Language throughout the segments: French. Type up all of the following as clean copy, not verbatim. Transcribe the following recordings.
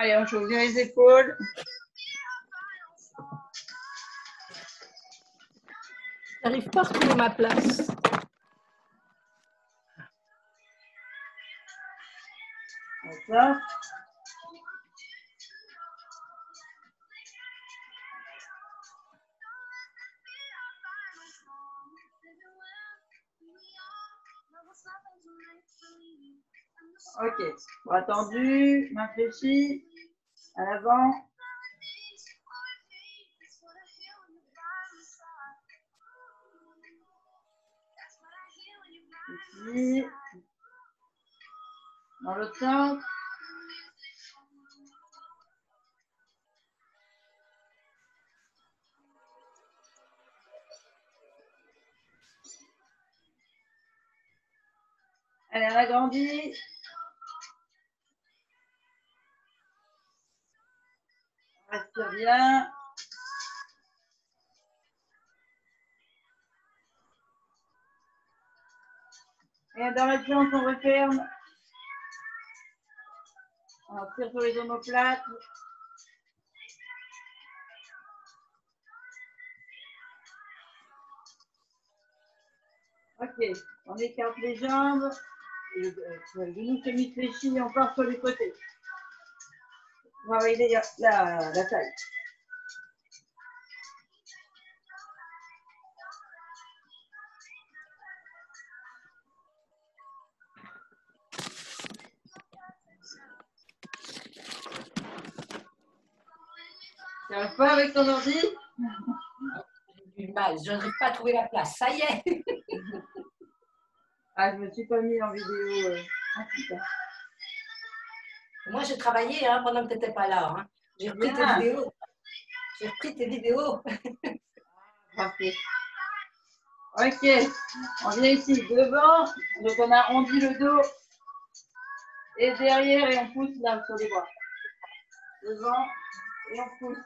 Allez, on chauffe bien les épaules. J'arrive pas à retrouver ma place. D'accord. Ok, bras tendu, main fléchie, à l'avant. Ici, dans l'autre sens. Allez, on agrandit. On respire bien. Et dans la planche, on referme. On tire sur les omoplates. Ok, on écarte les jambes. Le genou semi-fléchi encore sur les côtés. On va aider la taille. Tu n'arrives pas avec ton ordi? J'ai du mal, je n'arrive pas à trouver la place. Ça y est. Ah, je me suis pas mis en vidéo. Ah, putain. Moi, j'ai travaillé pendant que tu n'étais pas là. Hein. J'ai repris tes vidéos. J'ai repris tes vidéos. Parfait. Ok, on vient ici devant. Donc, on arrondit le dos. Et derrière, et on pousse là sur les bras. Devant, et on pousse.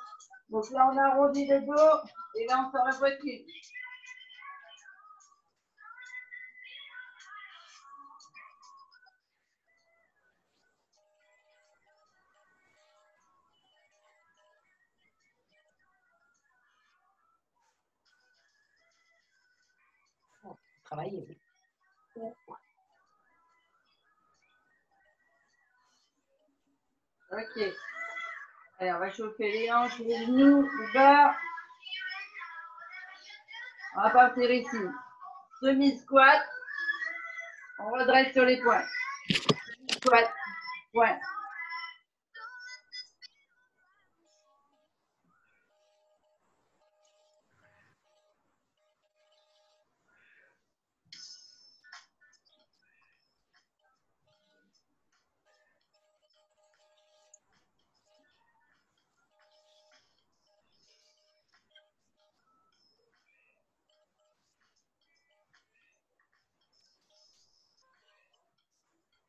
Donc là, on arrondit le dos. Et là, on sort la poitrine. Travailler. Ok. Allez, on va chauffer les hanches, les genoux, le bas. On va partir ici. Semi-squat. On redresse sur les points. Squat. Point.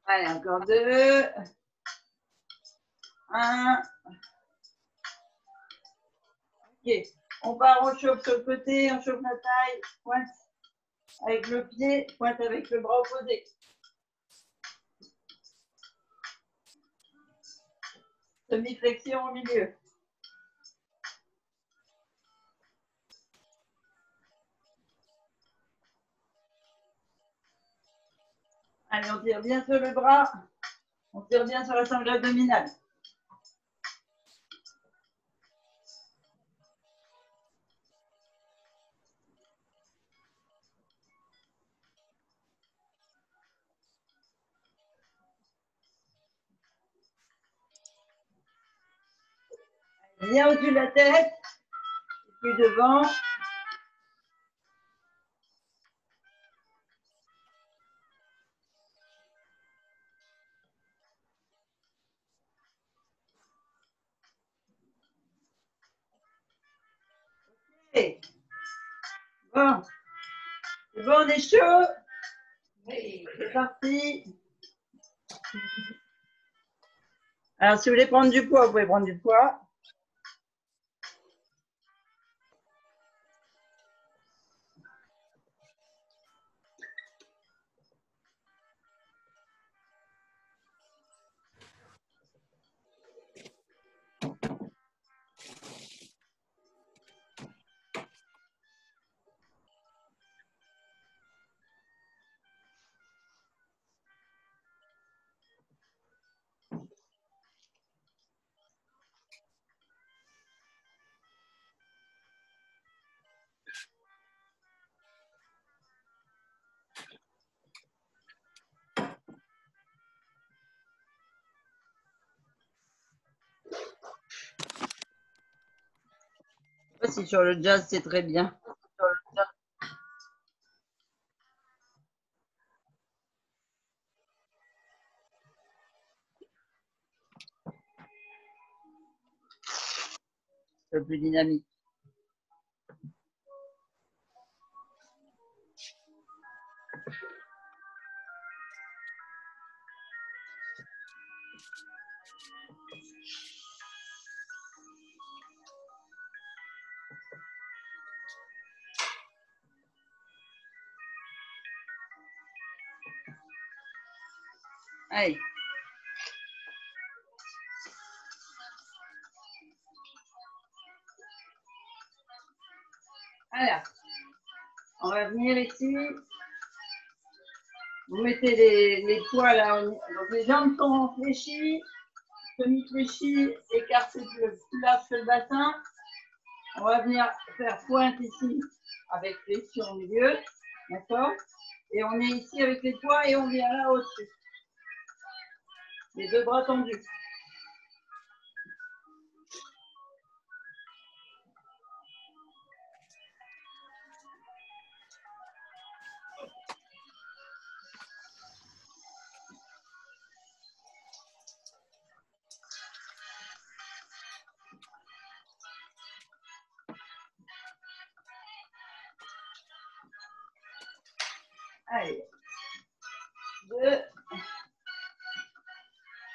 Allez, encore 2. 1. Ok. On part, on chauffe sur le côté, on chauffe la taille. Pointe avec le pied, pointe avec le bras opposé. Semi-flexion au milieu. Allez, on tire bien sur le bras. On tire bien sur la sangle abdominale. Bien au-dessus de la tête. Et puis devant. Okay. Bon. C'est bon, on est chaud. Oui. C'est parti. Alors, si vous voulez prendre du poids, vous pouvez prendre du poids. aussi sur le jazz, c'est très bien. Un peu plus dynamique. Allez. Alors, on va venir ici. Vous mettez les poids là. Donc les jambes sont fléchies, semi-fléchies, écartées plus large que le bassin. On va venir faire pointe ici avec flexion au milieu. D'accord? Et on est ici avec les poids et on vient là au-dessus. Les deux bras tendus. Allez. 2,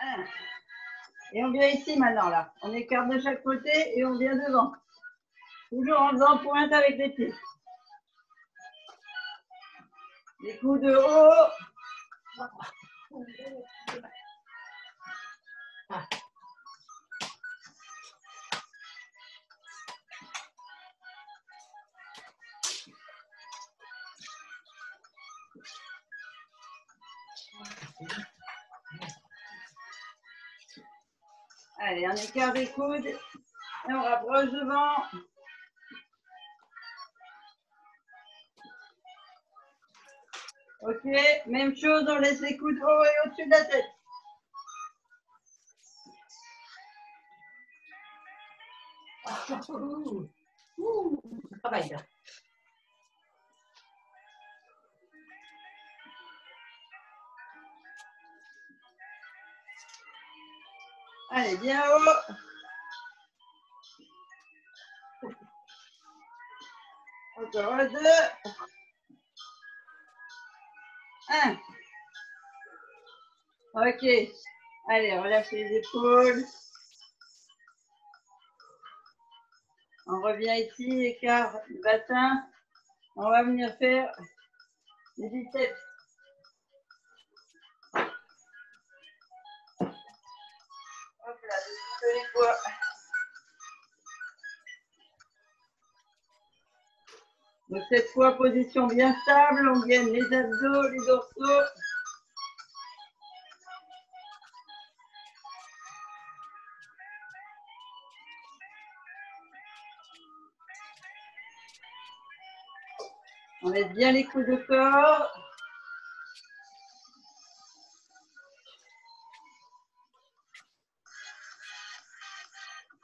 1. Et on vient ici maintenant là. On écarte de chaque côté et on vient devant. Toujours en faisant pointe avec les pieds. Les coups de haut. Allez, on écarte les coudes et on rapproche devant. Ok, même chose, on laisse les coudes haut et au-dessus de la tête. Travail là. Allez, bien haut. Encore 2. 1. Ok. Allez, relâchez les épaules. On revient ici, écart du bassin. On va venir faire les biceps. Hop là, les poids. Donc cette fois, position bien stable, on gaine les abdos, les dorsaux. On laisse bien les coups de corps.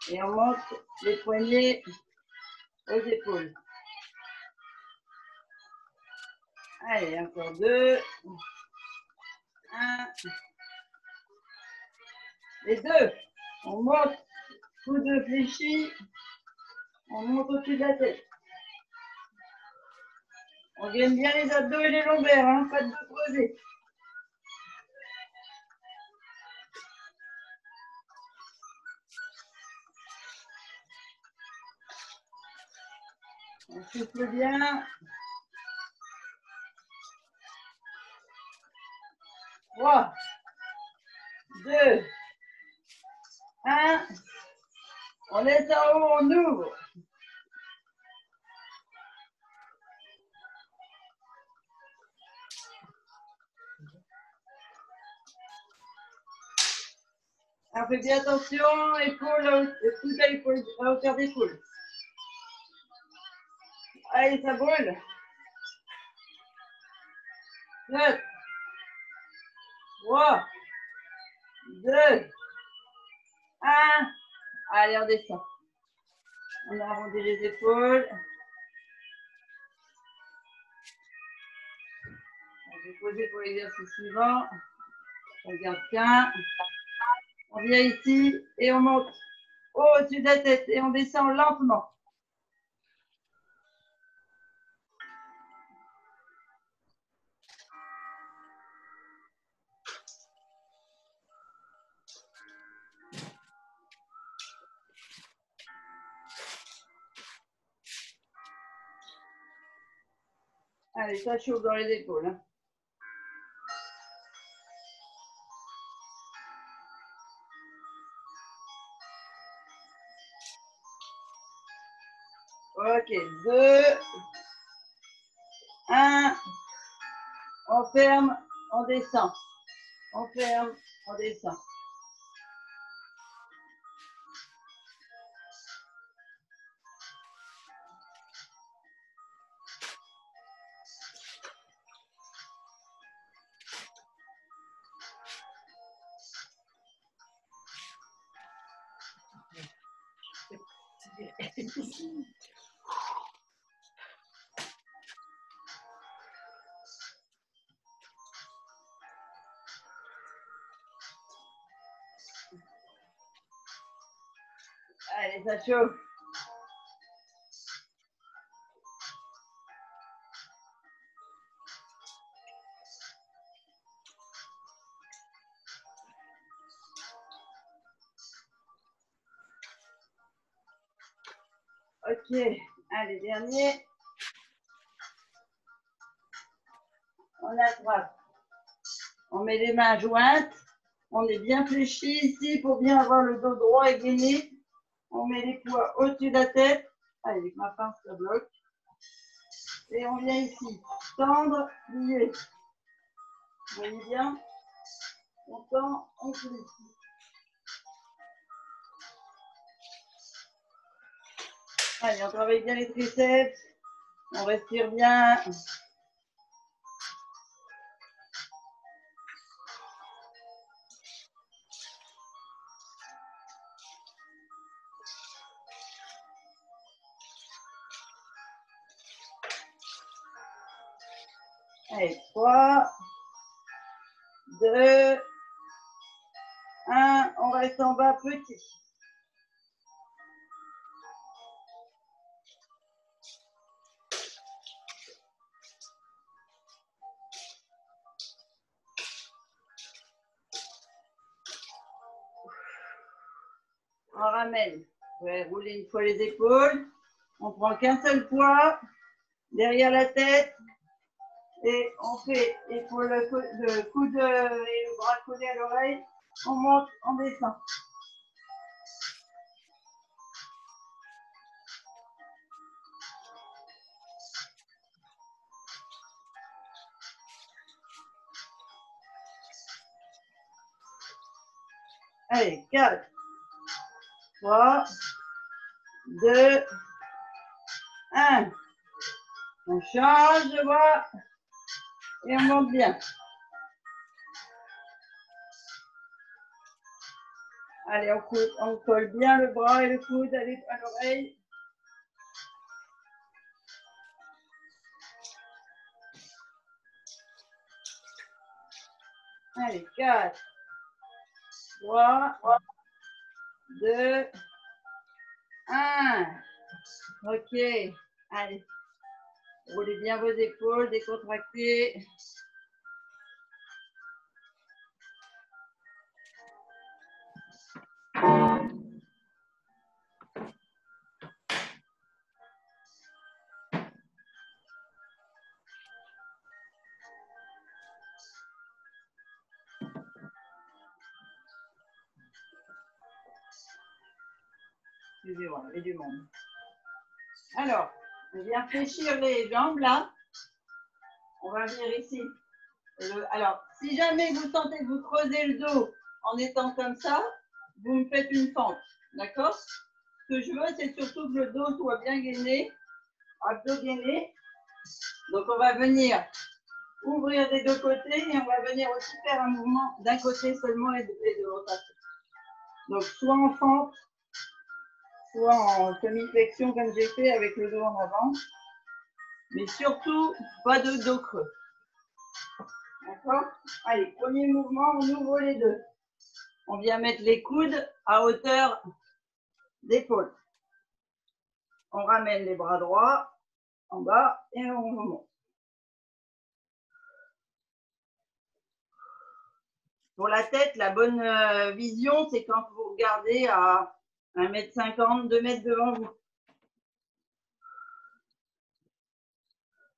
Et on monte les poignets aux épaules. Allez, encore 2. 1. Les 2. On monte, coude fléchi. On monte au-dessus de la tête. On gaine bien les abdos et les lombaires, hein, pas de dos creusés. On souffle bien. 3, 2, 1. On laisse en haut, on ouvre. Alors, faites bien attention, épaule, coude à l'épaule, à hauteur d'épaule. Allez, ça brûle. 4, 3, 2, 1. Allez, on descend. On arrondit les épaules. On va poser pour l'exercice suivant. On regarde bien. On vient ici et on monte au-dessus de la tête et on descend lentement. Allez, ça chauffe dans les épaules. Hein. Ok, 2, 1, on ferme, on descend. On ferme, on descend. Allez, ça chauffe. Ok, allez, dernier. On attrape. On met les mains jointes. On est bien fléchi ici pour bien avoir le dos droit et gainé. On met les poids au-dessus de la tête. Allez, avec ma pince, ça bloque. Et on vient ici. Tendre, plier. Vous voyez bien? On tend, on plie. Allez, on travaille bien les triceps. On respire bien. Allez, 3, 2, 1. On reste en bas petit. On ramène. Ouais, rouler une fois les épaules. On prend qu'un seul poids derrière la tête. Et on fait épaule, le coude et le bras collés à l'oreille. On monte, on descend. Allez, 4, 3, 2, 1. On change de bras et on monte bien. Allez, on colle bien le bras et le coude à l'oreille. Allez, 4, 3, 2, 1. Ok. Allez. Roulez bien vos épaules, décontractez. Excusez-moi, il y a du monde. Alors, on vient fléchir les jambes là. On va venir ici. Alors, si jamais vous sentez que vous creusez le dos en étant comme ça, vous me faites une fente. D'accord? Ce que je veux, c'est surtout que le dos soit bien gainé, abdos gainés. Donc, on va venir ouvrir des deux côtés et on va venir aussi faire un mouvement d'un côté seulement et de l'autre. Donc, soit en fente, soit en semi-flexion comme j'ai fait avec le dos en avant. Mais surtout, pas de dos creux. D'accord? Allez, premier mouvement, on ouvre les deux. On vient mettre les coudes à hauteur d'épaule. On ramène les bras droits en bas et on remonte. Pour la tête, la bonne vision, c'est quand vous regardez à 1,50 m, 2 mètres devant vous.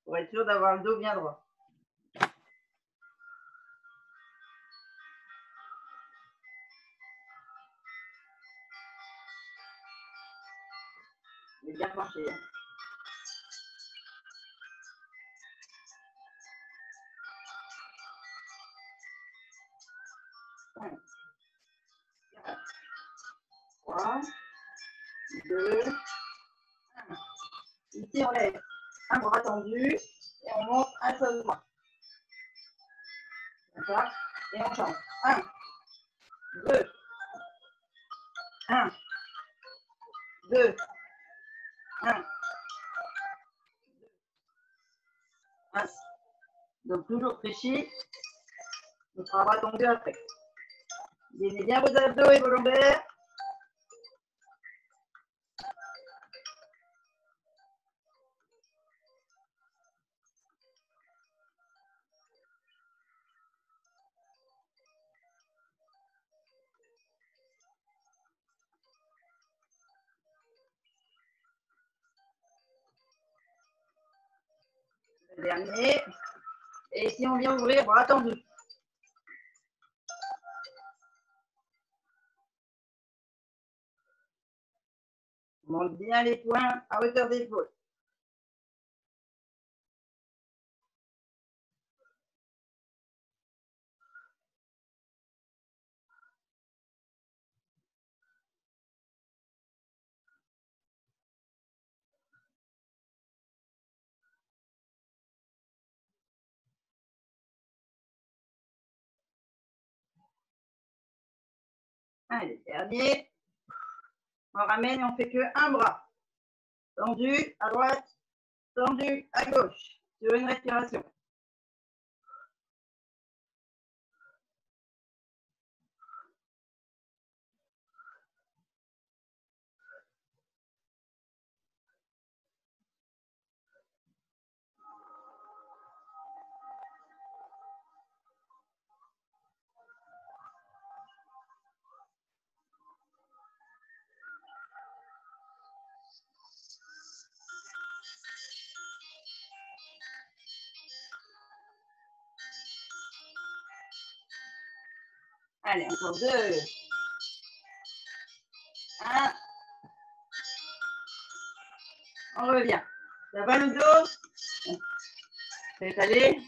Pour être sûr d'avoir le dos bien droit. Il est bien penché. Hein. Ouais. 3, 2, 1. Ici, on lève un bras tendu et on monte un seul bras. D'accord? Et on change. 1, 2, 1, 2, 1, 1. Donc, toujours fléchi. On sera bras tendu après. Gainez bien vos abdos et vos lombaires. Le dernier. Et ici, on vient ouvrir bras tendus. On monte bien les poings à hauteur d'épaule. Allez, dernier. On ramène et on fait que un bras. Tendu à droite, tendu à gauche. Sur une respiration. Allez, encore 2. 1. On revient. Ça va le dos? C'est allé.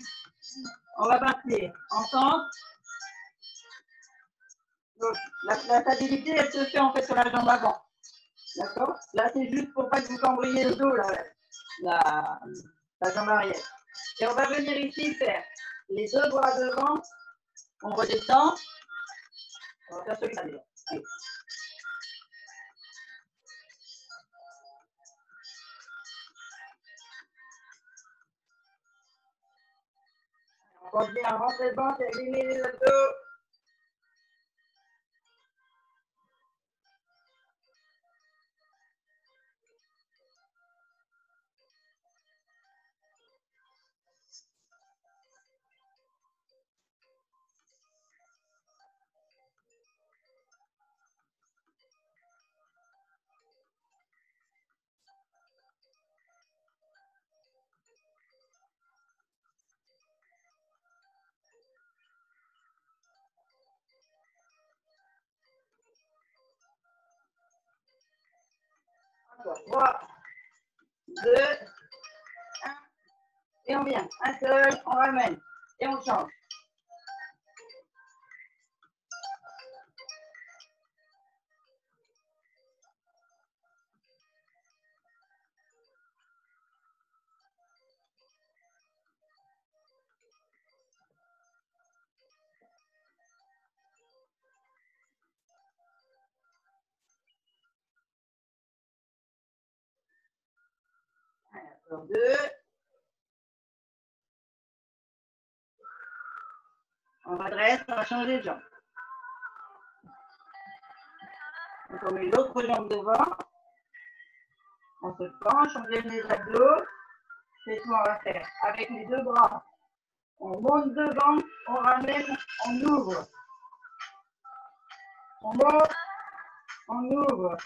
On va partir en centre. Donc, la stabilité, elle se fait en fait sur la jambe avant. D'accord? Là, c'est juste pour pas que vous cambriez le dos, la jambe arrière. Et on va venir ici faire les deux bras devant. On redescend. On va faire celui-là déjà. Allez. On va bien rentrer dedans, terminer les abdos. Encore 3, 2, 1. Et on vient. Un seul, on ramène. Et on change. Encore 2. On redresse, on va changer de jambe. Donc on met l'autre jambe devant. On se penche, on lève les abdos. C'est ce qu'on va faire. Avec les deux bras, on monte devant, on ramène, on ouvre. On monte, on ouvre.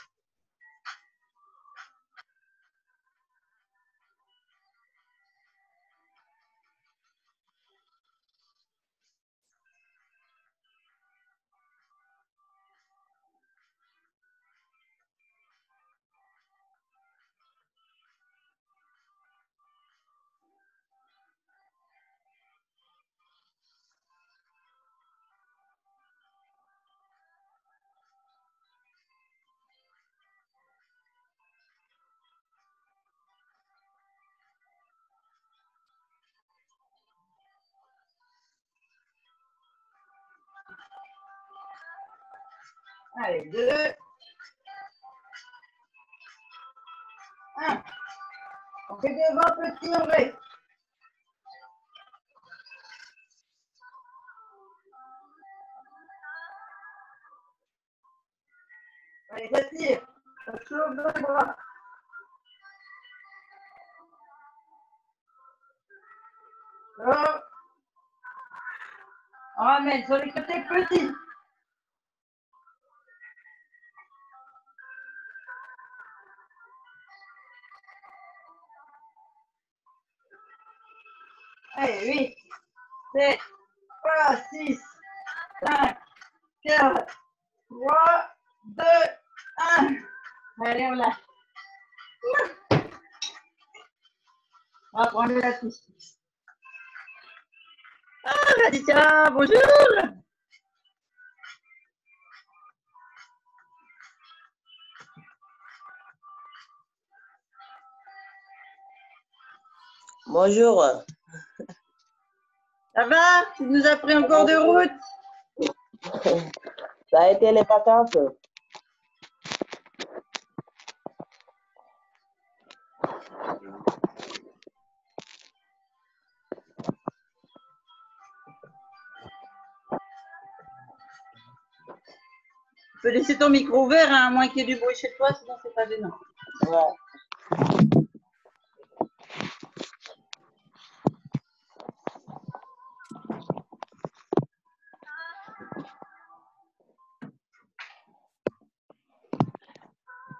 Allez, 2. 1. On fait devant, petit, on reste. Allez, ça tire. Ça chauffe dans les bras. Hop. On ramène sur les côtés petits. Allez, 8, 7, 3, 6, 5, 4, 3, 2, 1. Allez, on lâche. On va prendre la touche. Ah, Raditya, bonjour. Bonjour. Ça va? Tu nous as pris encore de route? Ça a été les vacances. Tu peux laisser ton micro ouvert, hein, à moins qu'il y ait du bruit chez toi, sinon c'est pas gênant. Ouais.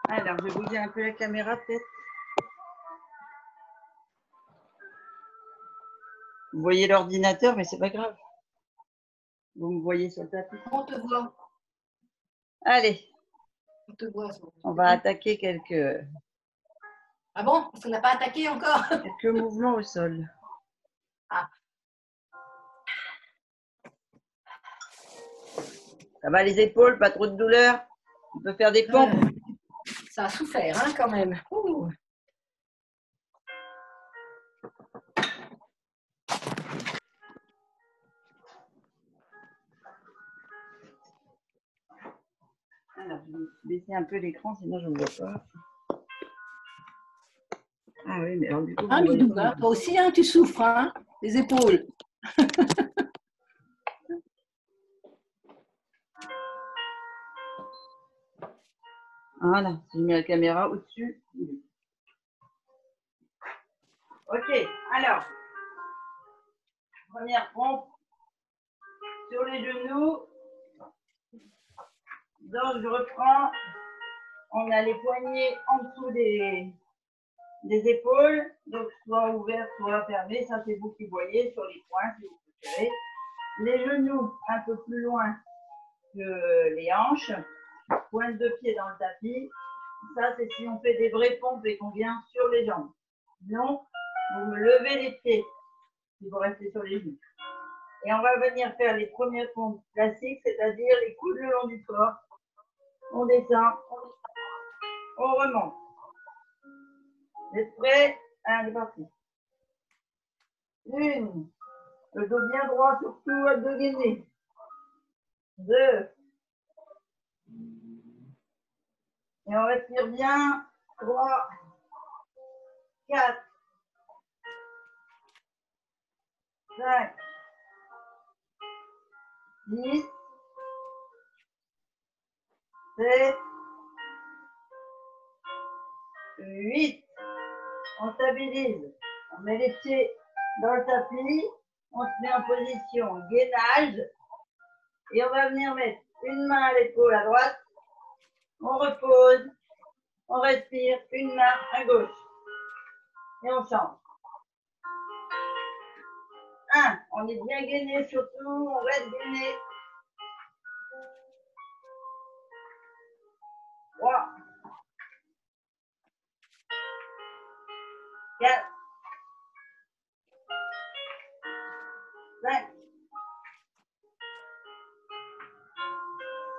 Alors, je vais bouger un peu la caméra peut-être. Vous voyez l'ordinateur, mais c'est pas grave. Vous me voyez sur le tapis. On te voit. Allez, On te voit. on va attaquer quelques Ah bon? Parce qu'on n'a pas attaqué encore. mouvements au sol. Ah. Ça va les épaules, pas trop de douleur? On peut faire des pompes. Ça a souffert, hein, quand même. Ouh. Alors, je vais baisser un peu l'écran, sinon je ne vois pas. Ah oui, mais alors du coup, Hein, vous voyez Midou, pas. hein, toi aussi, hein, tu souffres, hein, les épaules. Voilà, j'ai mis la caméra au-dessus. Ok, alors, première pompe sur les genoux. Donc, je reprends. On a les poignets en dessous des épaules, donc soit ouvert, soit fermé. Ça, c'est vous qui voyez sur les points, si vous préférez. Les genoux un peu plus loin que les hanches. Pointe de pied dans le tapis. Ça, c'est si on fait des vraies pompes et qu'on vient sur les jambes. Sinon, vous me levez les pieds si vous restez sur les genoux. Et on va venir faire les premières pompes classiques, c'est-à-dire les coudes le long du corps. On descend, on remonte. Vous êtes prêts? Allez, parti. 1, le dos bien droit, surtout à dos gainé. 2, et on respire bien. 3, 4, 5, 6, 7, 8. On stabilise. On met les pieds dans le tapis. On se met en position gainage. Et on va venir mettre une main à l'épaule à droite. On repose. On respire. Une main à gauche. Et on change. 1. On est bien gainé surtout. On reste gainé. 3. 4. 5.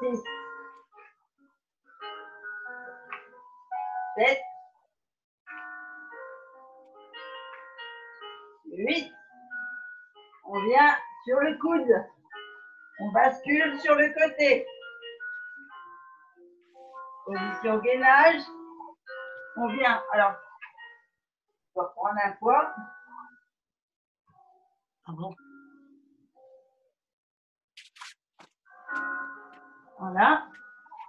6. 7. 8. On vient sur le coude. On bascule sur le côté. Position gainage. On vient. Alors, on va prendre un poids. Ah bon? Voilà.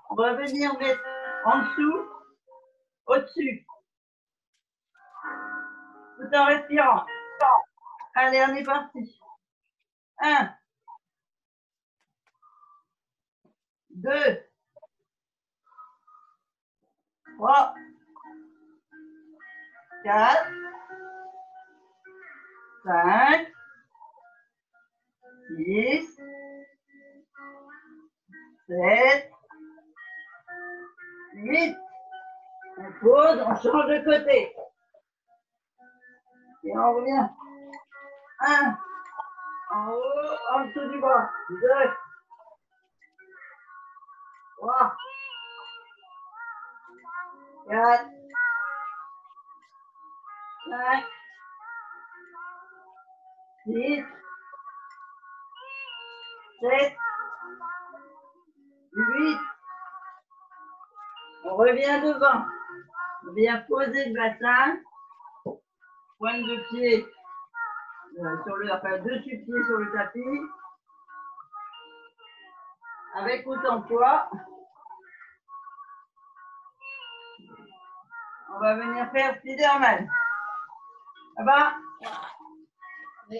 On va venir mettre en dessous, au-dessus. Tout en respirant. Allez, on est parti. 1, 2, 3, 4, 5, 6, 7, 8. On pose, on change de côté. Et on revient. 1, en haut, en dessous du bras. 2, 3, 4, 5, 6, 7, 8. On revient devant. On vient poser le bassin. Pointe de pied sur le, enfin dessus pied sur le tapis. Avec autant de poids. On va venir faire Spiderman. Là-bas. Oui.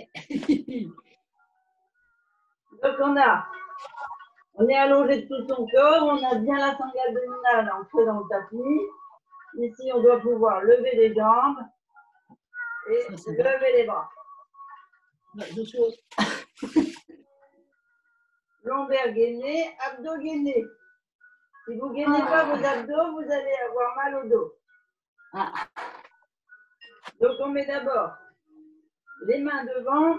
Donc on est allongé de tout son corps, on a bien la sangle abdominale ancrée dans le tapis. Ici, on doit pouvoir lever les jambes et lever les bras. Lombaire gainé, abdos gainés. Si vous ne gainez pas vos abdos, vous allez avoir mal au dos. Donc, on met d'abord les mains devant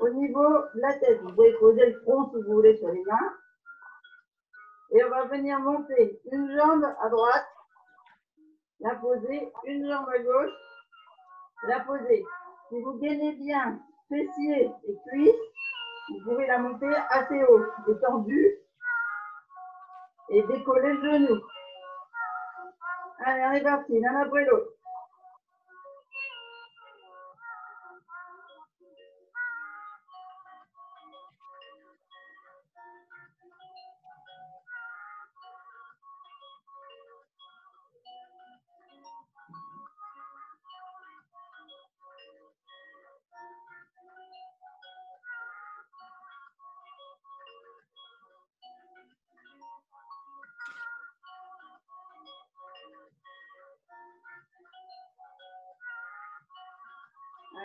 au niveau de la tête. Vous pouvez poser le front si vous voulez sur les mains. Et on va venir monter une jambe à droite, la poser, une jambe à gauche, la poser. Si vous gainez bien fessiers et cuisses, vous pouvez la monter assez haut, détendu, et décoller le genou. Allez, on est parti, l'un après l'autre.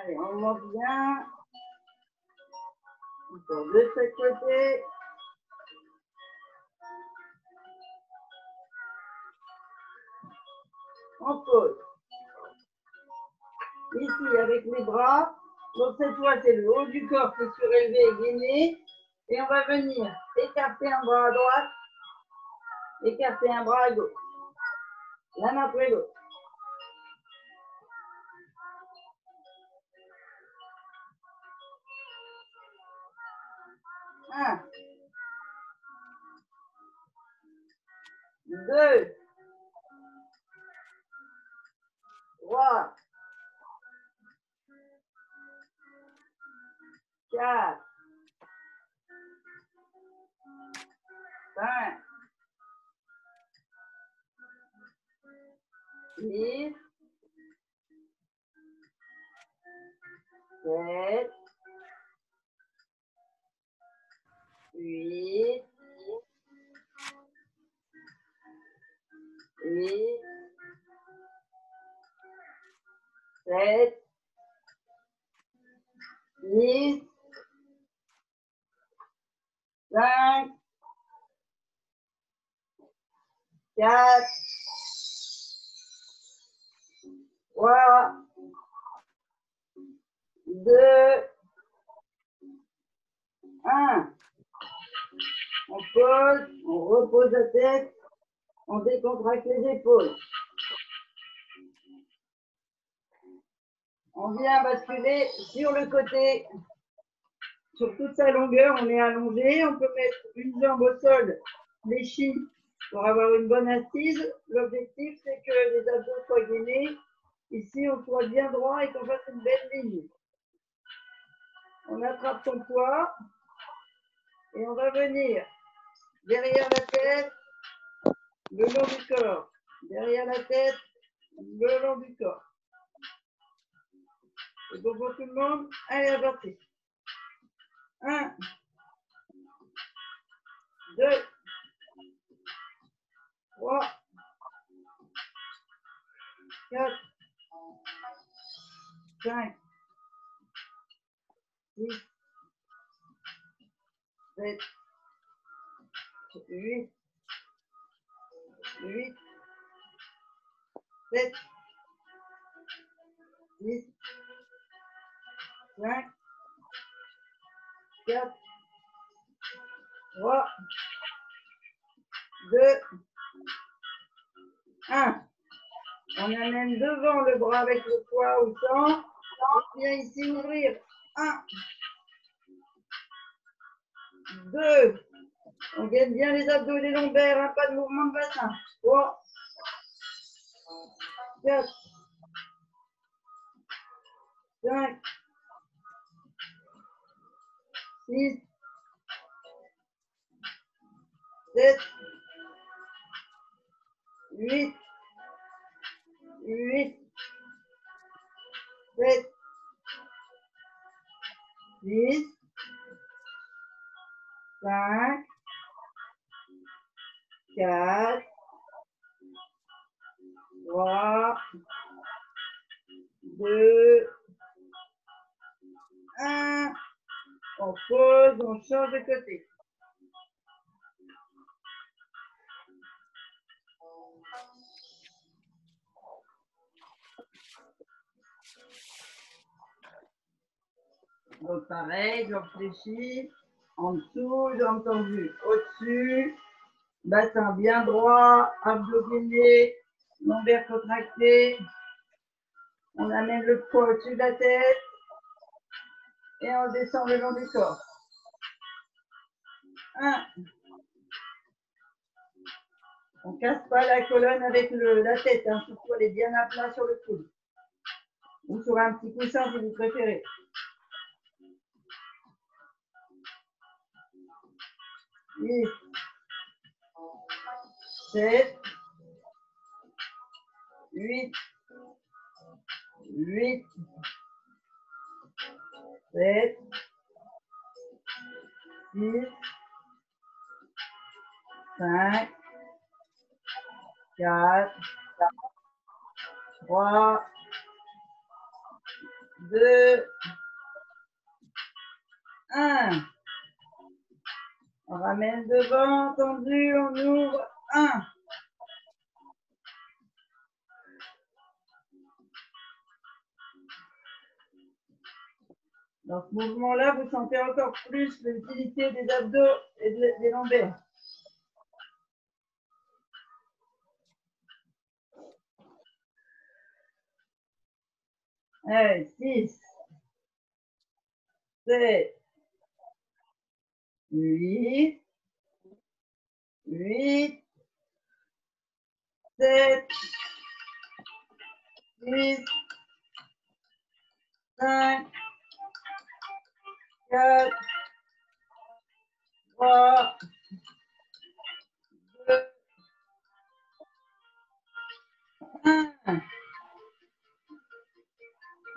Allez, on monte bien. Encore de chaque côté. On pose. Ici, avec les bras. Donc, cette fois, c'est le haut du corps qui est surélevé et gainé. Et on va venir écarter un bras à droite, écarter un bras à gauche. L'un après l'autre. 1, 2, 3, 4, 5, 6, 7, 8, 8, 7, 6, 5, 4, 3, 2, 1. On pose, on repose la tête, on décontracte les épaules. On vient basculer sur le côté. Sur toute sa longueur, on est allongé. On peut mettre une jambe au sol, fléchie, pour avoir une bonne assise. L'objectif, c'est que les abdos soient gainés. Ici, on soit bien droit et qu'on fasse une belle ligne. On attrape son poids et on va venir derrière la tête, le long du corps. Derrière la tête, le long du corps. C'est bon pour tout le monde? Allez, à partir. 1, 2, 3, 4, 5, 6, 7, 8, 8, 7, 6, 5, 4, 3, 2, 1. On amène devant le bras avec le poids ou sans. On vient ici ouvrir. 1, 2. On gaine bien les abdos et les lombaires, hein, pas de mouvement de bassin. 3, 4, 5, 6, 7, 8, 8, 7, 6, 5, 4, 3, 2, 1. On pose, on change de côté. Donc pareil, jambes fléchies, en dessous, jambes tendues au-dessus, bassin bien droit, abdos gainés, lombaires contractés. On amène le poids au-dessus de la tête et on descend le long du corps. 1. On ne casse pas la colonne avec la tête, hein, surtout elle est bien à plat sur le coude. Ou sur un petit coussin si vous préférez. 8, 7, 8, 8, 7, 6, 5, 4, 3, 2, 1. On ramène devant, tendu, on ouvre. 1. Dans ce mouvement-là, vous sentez encore plus l'utilité des abdos et des lombaires. Allez, 6, 7, 8, 8, 7, 6, 5, 4, 3, 2, 1.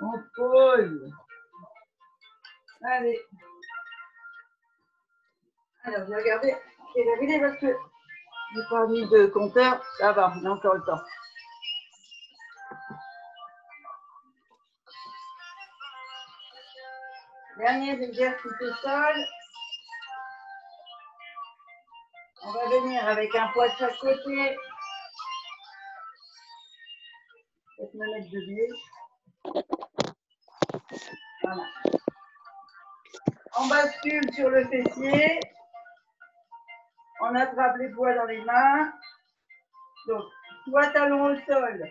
On pose. Allez. Alors, je vais regarder et vérifier parce que je n'ai pas mis de compteur. Ça va, on a encore le temps. Dernier exercice au sol. On va venir avec un poids de chaque côté. Peut-être me mettre de biais. Voilà. On bascule sur le fessier. On attrape les poids dans les mains. Donc, soit talon au sol,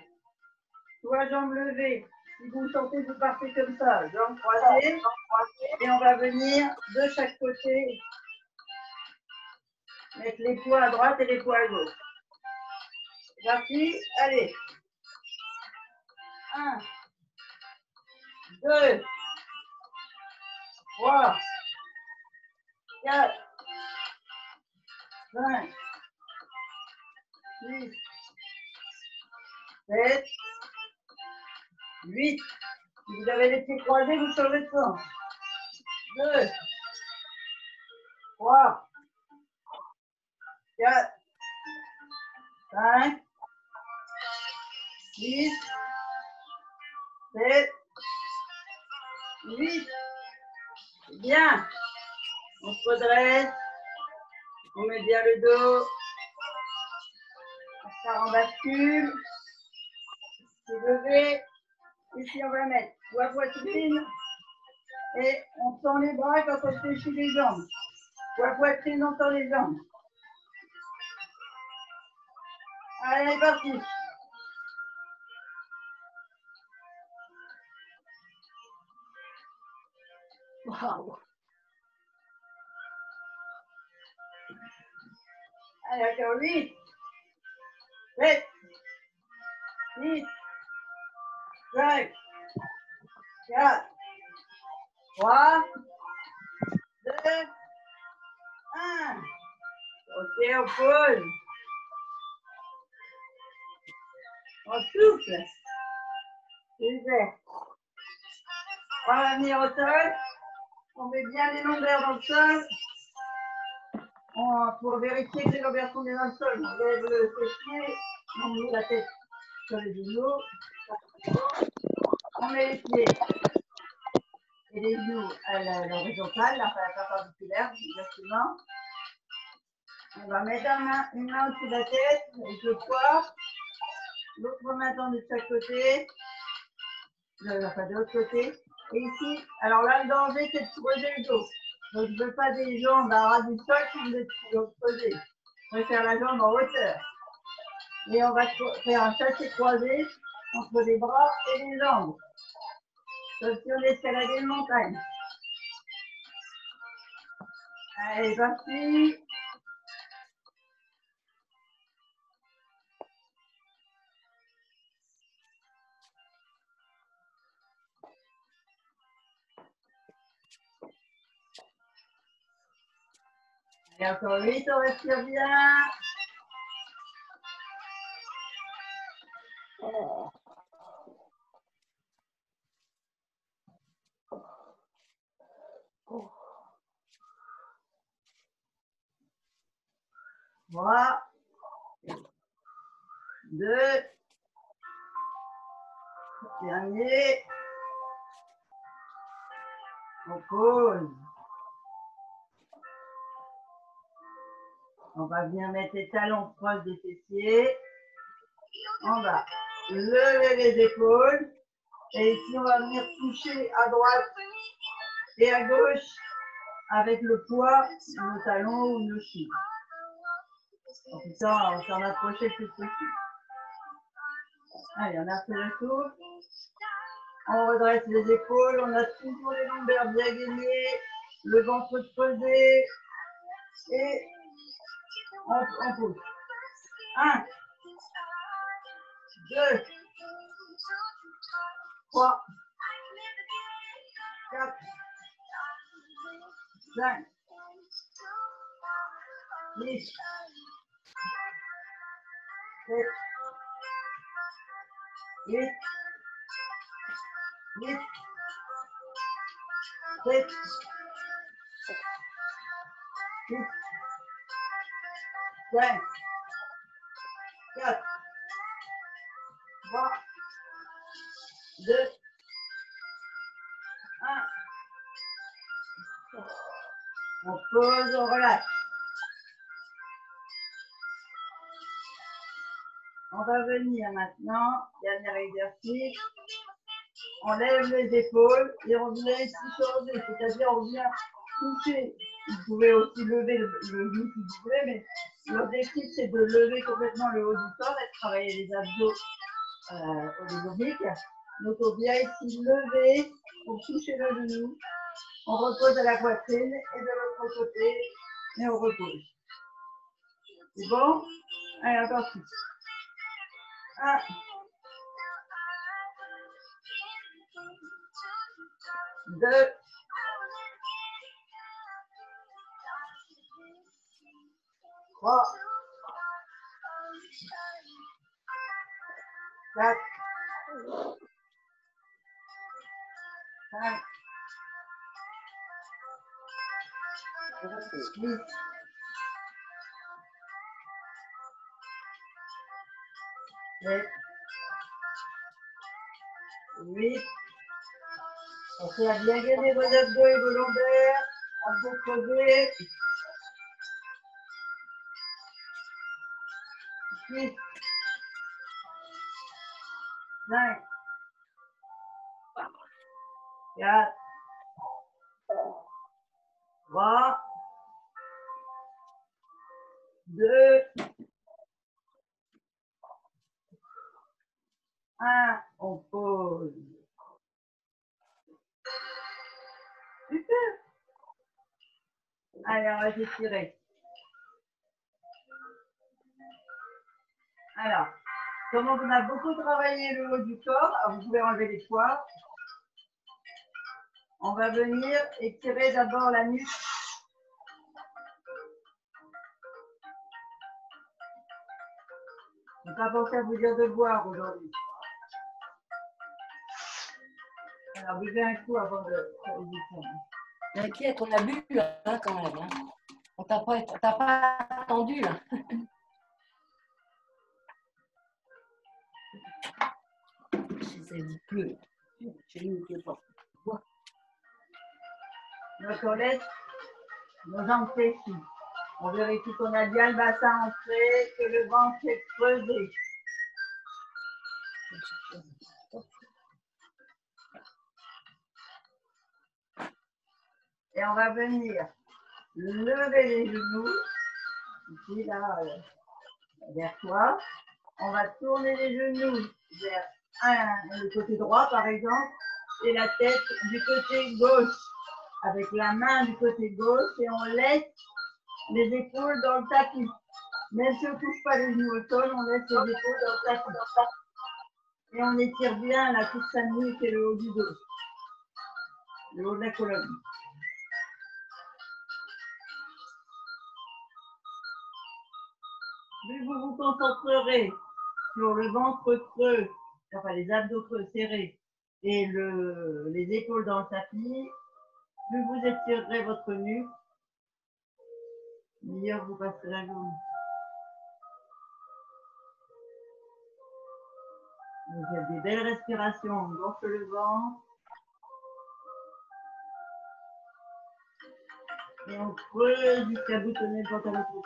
soit jambes levées. Si vous sentez, vous partez comme ça, jambes croisées. Et on va venir de chaque côté mettre les poids à droite et les poids à gauche. C'est parti, allez. 1, 2, 3, 4, 5, 6, 7, 8. Si vous avez les pieds croisés, vous changez de sens. 2, 3, 4, 5, 6, 7, 8. Bien. On se redresse. On met bien le dos. On part en bascule. C'est levé. Ici, on va mettre la poitrine. Et on tend les bras quand on fléchit les jambes. La poitrine, on tend les jambes. Allez, parti. Waouh. Allez, encore 8, 7, 6, 5, 4, 3, 2, 1. Ok, on pose. On souffle. Super. On va venir au sol. On met bien les longueurs dans le sol. Pour vérifier que les longueurs sont bien dans le sol, on lève le fessier, on met la tête sur les genoux. On met les pieds et les genoux à l'horizontale, la perpendiculaire, exactement. On va mettre une main au-dessus de la tête avec le poids. L'autre main tendue de chaque côté. Enfin, de l'autre côté. Et ici, alors là, le danger, c'est de creuser le dos. Donc, je ne veux pas des jambes à ras du sol qui vont creuser. Je vais faire la jambe en hauteur. Et on va faire un chassé croisé entre les bras et les jambes. Comme si on escaladait une montagne. Allez, parti. Et encore 8, on respire bien. Trois, 2, dernier. On pose. On va venir mettre les talons proches des fessiers. On va lever les épaules. Et ici, on va venir toucher à droite et à gauche avec le poids, nos talons ou nos chevilles. En tout cas, on s'en approcher le plus possible. Allez, on a fait le tour. On redresse les épaules. On a toujours les lombaires bien gainées, le ventre creusé. Et on pousse. 1, 2, 3, 4, 5, 6, 7, 8, 8, 7, 6, 5, 4, 3, 2, 1. On pose, on relâche. On va venir maintenant, dernier exercice. On lève les épaules et on vient ici changer, c'est-à-dire on vient toucher. Vous pouvez aussi lever le genou si vous voulez, mais l'objectif c'est de lever complètement le haut du corps et de travailler les abdos au dynamique. Donc on vient ici lever pour toucher le genou. On repose à la poitrine et de l'autre côté, et on repose. C'est bon? Allez, attention. 1, 2, 3, 4, 5, 6, 7, 8. Pensez à bien gagner vos abdos et vos lombaires, abdos creusés. 6, 5, 4, 3, 2, 1. On pose. Super. Allez, on va s'étirer. Alors, comme on a beaucoup travaillé le haut du corps, vous pouvez enlever les poids. On va venir étirer d'abord la nuque. Je n'ai pas pensé à vous dire de boire aujourd'hui. Alors, buvez un coup avant de faire les étirements. T'inquiète, on a bu hein, quand même. Hein. On t'a pas attendu. Là. C'est dit plus. Donc, on laisse nos jambes fléchies. On vérifie qu'on a bien le bassin entré, que le ventre est creusé. Et on va venir lever les genoux, ici, là, vers toi. On va tourner les genoux vers le côté droit, par exemple, et la tête du côté gauche, avec la main du côté gauche, et on laisse les épaules dans le tapis. Même si on ne touche pas les genoux au sol, on laisse les épaules dans le tapis. Et on étire bien la toute sa nuque et le haut du dos, le haut de la colonne. Plus vous vous concentrerez sur le ventre creux, enfin les abdos creux serrés et les épaules dans le tapis, plus vous étirerez votre nuque, meilleur vous passerez la journée. Vous faites des belles respirations, on gonfle le ventre. Et on creuse jusqu'à boutonner le pantalon.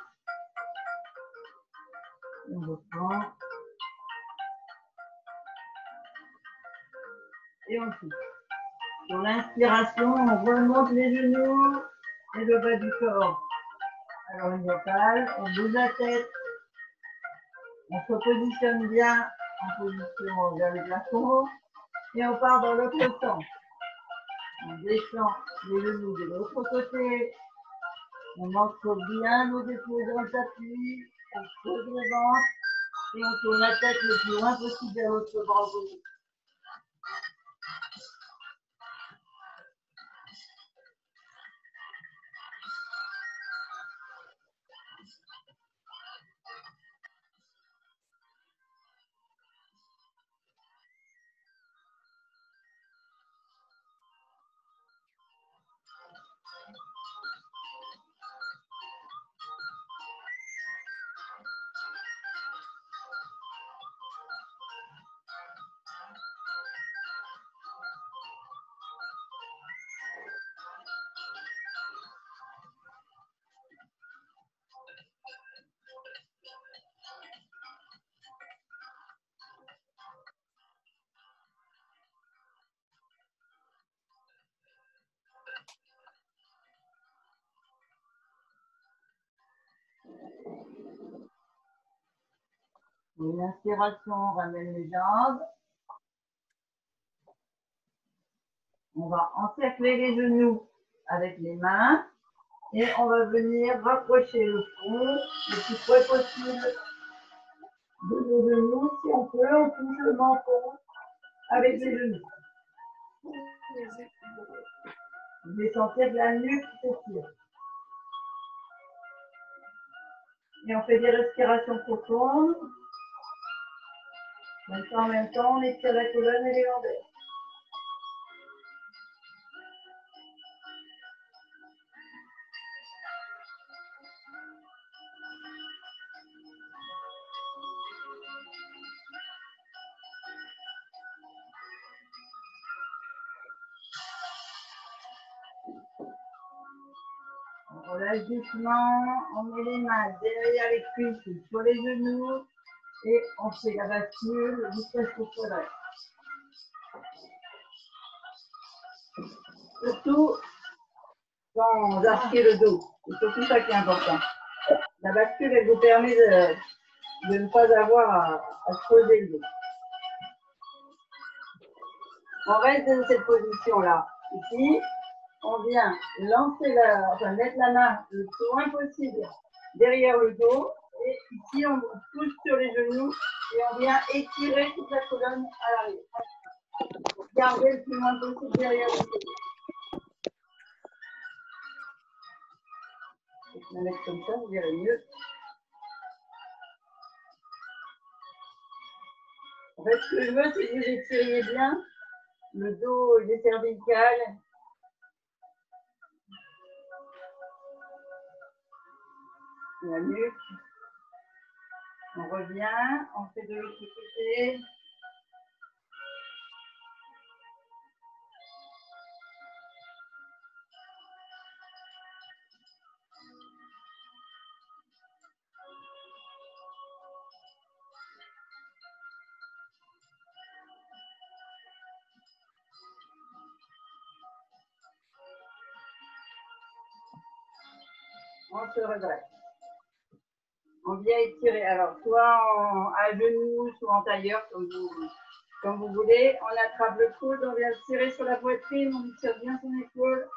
On reprend. Et on pousse. Sur l'inspiration, on remonte les genoux et le bas du corps. Alors une vocale, on bouge la tête. On se positionne bien en position vers le plafond. Et on part dans l'autre sens. On descend les genoux de l'autre côté. On ancre bien nos épaules dans le tapis. On creuse le ventre. Et on tourne la tête le plus loin possible vers l'autre bras gauche. Une inspiration, on ramène les jambes. On va encercler les genoux avec les mains et on va venir rapprocher le front le plus près possible de nos genoux. Si on peut, on touche le menton avec les genoux. Vous allez sentir de la nuque qui s'étire. Et on fait des respirations profondes. En même temps, on étire la colonne et les lombaires. On relâche doucement, on met les mains derrière les cuisses sur les genoux et on fait la bascule jusqu'à ce qu'on soit là. Surtout sans arquer le dos. C'est surtout ça qui est important. La bascule, elle vous permet de ne pas avoir à se poser le dos. On reste dans cette position-là. Ici, on vient mettre la main le plus loin possible derrière le dos. Et ici, on pousse sur les genoux et on vient étirer toute la colonne à l'arrière. Gardez le plus loin possible derrière le dos. Je vais me mettre comme ça, vous verrez mieux. En fait, ce que je veux, c'est que vous étiriez bien le dos, les cervicales. La nuque. On revient, on fait de l'autre côté. On se redresse. On vient étirer. Alors, soit à genoux, soit en tailleur, comme vous voulez. On attrape le coude, on vient tirer sur la poitrine, on tire bien son épaule.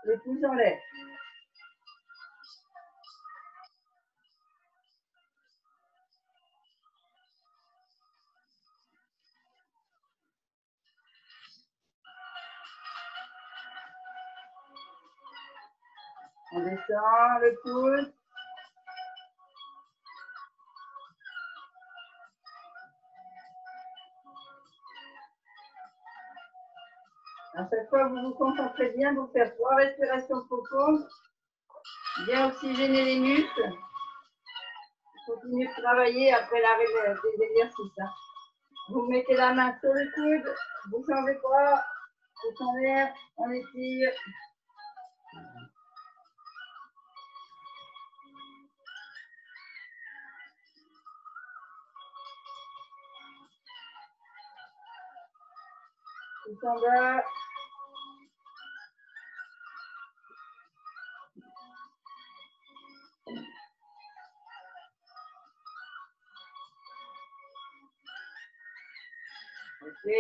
Le pouce en l'air. On descend le coude. À chaque fois, vous vous concentrez bien pour faire 3 respirations profondes. Bien oxygéner les muscles. Continuez de travailler après l'arrêt des exercices. Hein. Vous mettez la main sur le coude, vous changez pas, pouce en l'air, on étire. Pouce en bas. Ok.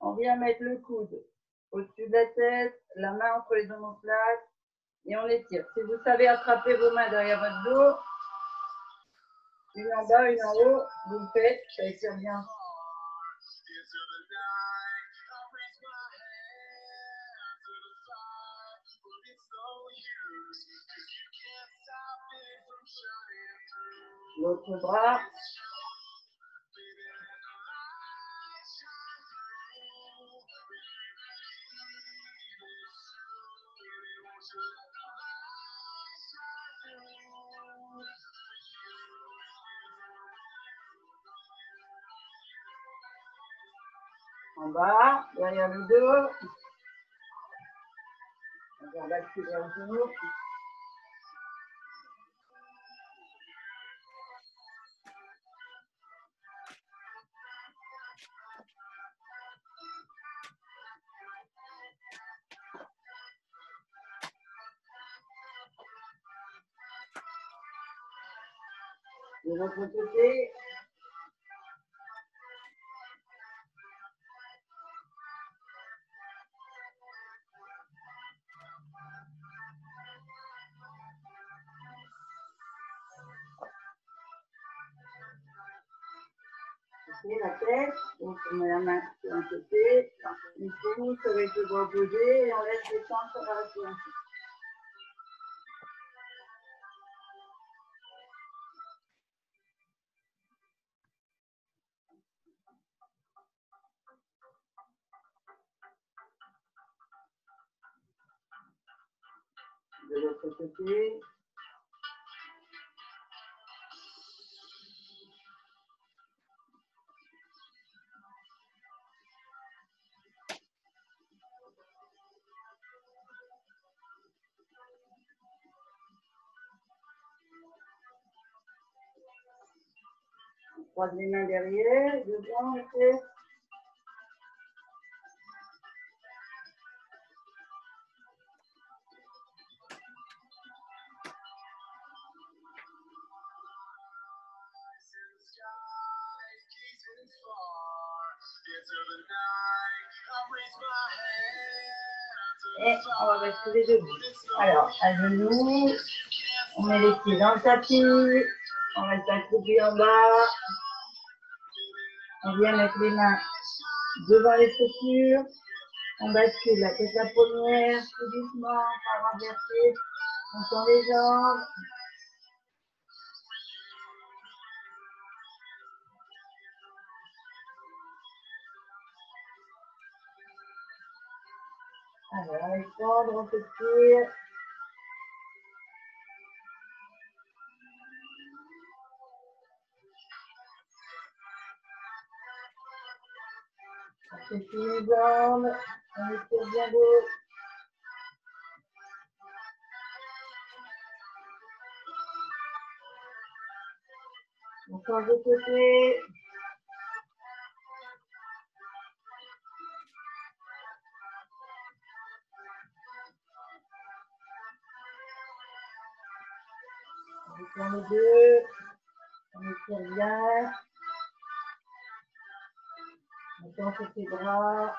On vient mettre le coude au-dessus de la tête, la main entre les omoplates et on étire. Si vous savez attraper vos mains derrière votre dos, une en bas, une en haut, vous le faites, ça étire bien. L'autre bras. En bas, derrière le dos. On va basculer vers le genou. De l'autre côté. Ok, la tête. Donc, on met la main sur un côté. On pousse avec le bras opposé et on laisse descendre sur la respiration. De l'autre côté. On croise les mains derrière, devant, ok. Et on va basculer debout. Alors, à genoux, on met les pieds dans le tapis, on met le tapis en bas, on vient mettre les mains devant les chaussures, on bascule la tête à première, tout doucement, pas renverser, on tend les jambes. Alors, on étendre, on s'étire. On s'étire les jambes, on étire bien beau. On change de côté. On étire les deux. On étire bien. On tend sur ses bras.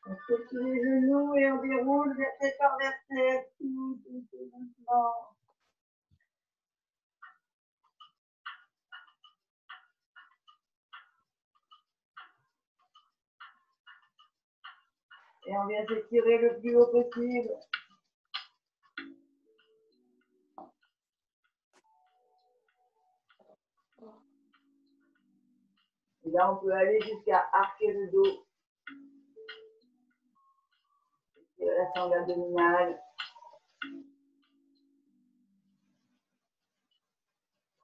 On s'étire les genoux et on déroule vertèbre par vertèbre. Tout doucement. Et on vient s'étirer le plus haut possible. Et là, on peut aller jusqu'à arquer le dos. Étirer la sangle abdominale.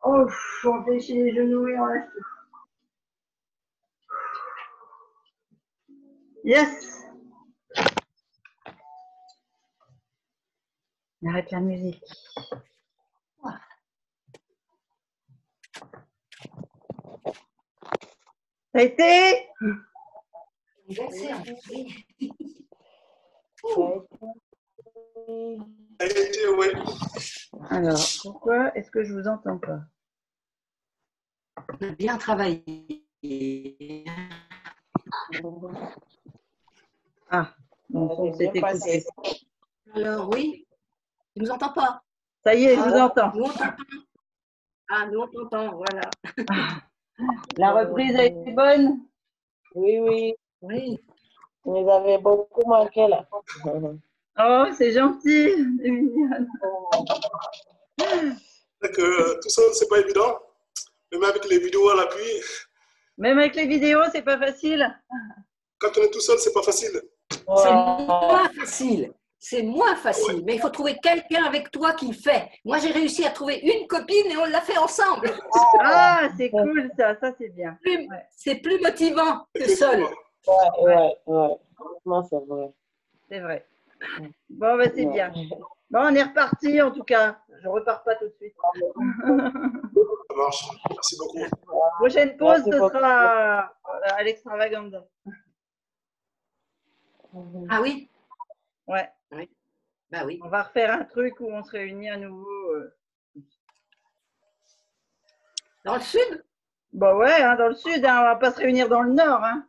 Oh, on déchire les genoux et on lâche tout. Yes! On arrête la musique. Ça a été? Oui. Alors, pourquoi est-ce que je vous entends pas? On a bien travaillé. Ah, mon son s'est écouté. Alors, oui, tu ne nous entends pas? Ça y est, je vous entends. Nous, on t'entend. Ah, nous, on t'entend, voilà. La reprise a été bonne? Oui, oui. Oui. Vous nous avez beaucoup manqué là. Oh, c'est gentil, c'est mignonne. Tout seul, c'est pas évident. Même avec les vidéos à l'appui, Même avec les vidéos, c'est pas facile. quand on est tout seul, c'est pas facile. C'est moins facile. C'est moins facile. Mais il faut trouver quelqu'un avec toi qui le fait. Moi, j'ai réussi à trouver une copine et on l'a fait ensemble. Ah, c'est cool ça, ça c'est bien. C'est plus motivant que seul. Ouais. Franchement, c'est vrai. C'est vrai. Bon, bah, c'est bien. Bon, on est reparti en tout cas. Je repars pas tout de suite. Ça marche. Merci beaucoup. Prochaine pause, Merci ce beaucoup. sera à l'extravaganda. Ah oui? Ouais. Oui. Bah oui. On va refaire un truc où on se réunit à nouveau. Dans le sud? Bah ouais, hein, dans le sud, hein, on va pas se réunir dans le nord. Hein.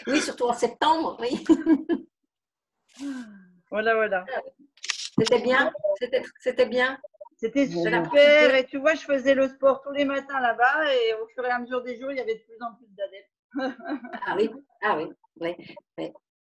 Oui, surtout en septembre, oui. Voilà, voilà. C'était bien? C'était bien? C'était De la super. profiter. Et tu vois, je faisais le sport tous les matins là-bas et au fur et à mesure des jours, il y avait de plus en plus d'adeptes. Ah oui, ah oui, oui, oui.